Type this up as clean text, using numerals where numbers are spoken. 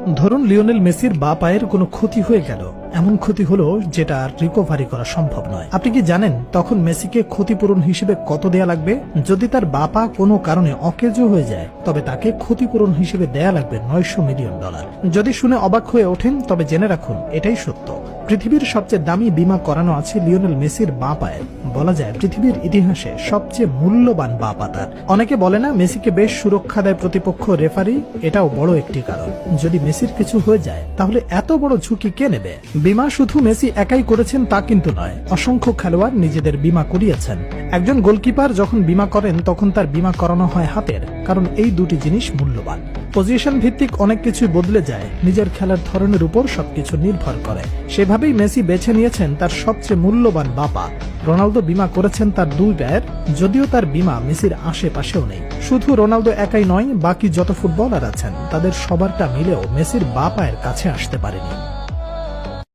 ধরুন লিওনেল মেসির বা পায়ের কোনো ক্ষতি হয়ে গেল, এমন ক্ষতি হলো যেটা আর রিকভারি করা সম্ভব নয়। আপনি কি জানেন তখন মেসিকে ক্ষতিপূরণ হিসেবে কত দেয়া লাগবে? যদি তার বা পা কোনো কারণে অকেজো হয়ে যায় তবে তাকে ক্ষতিপূরণ হিসেবে দেয়া লাগবে $900 মিলিয়ন। যদি শুনে অবাক হয়ে ওঠেন তবে জেনে রাখুন এটাই সত্য। পৃথিবীর সবচেয়ে দামি বীমা করানো আছে লিওনেল মেসির বা পায়ের। বলা যায় পৃথিবীর ইতিহাসে সবচেয়ে মূল্যবান বা পা তার। অনেকে বলে না মেসিকে বেশ সুরক্ষা দেয় প্রতিপক্ষ রেফারি, এটাও বড় একটি কারণ। যদি মেসির কিছু হয়ে যায় তাহলে এত বড় ঝুঁকি কে নেবে? বীমা শুধু মেসি একাই করেছেন তা কিন্তু নয়, অসংখ্য খেলোয়াড় নিজেদের বীমা করিয়েছেন। একজন গোলকিপার যখন বীমা করেন তখন তার বীমা করানো হয় হাতের, কারণ এই দুটি জিনিস মূল্যবান। পজিশন ভিত্তিক অনেক কিছুই বদলে যায়, নিজের খেলার ধরনের উপর সবকিছু নির্ভর করে। সেভাবেই মেসি বেছে নিয়েছেন তার সবচেয়ে মূল্যবান বা পা। রোনালদো বীমা করেছেন তার দুই পায়ের, যদিও তার বীমা মেসির আশেপাশেও নেই। শুধু রোনালদো একাই নয়, বাকি যত ফুটবলার আছেন তাদের সবারটা মিলেও মেসির বা পায়ের কাছে আসতে পারেনি।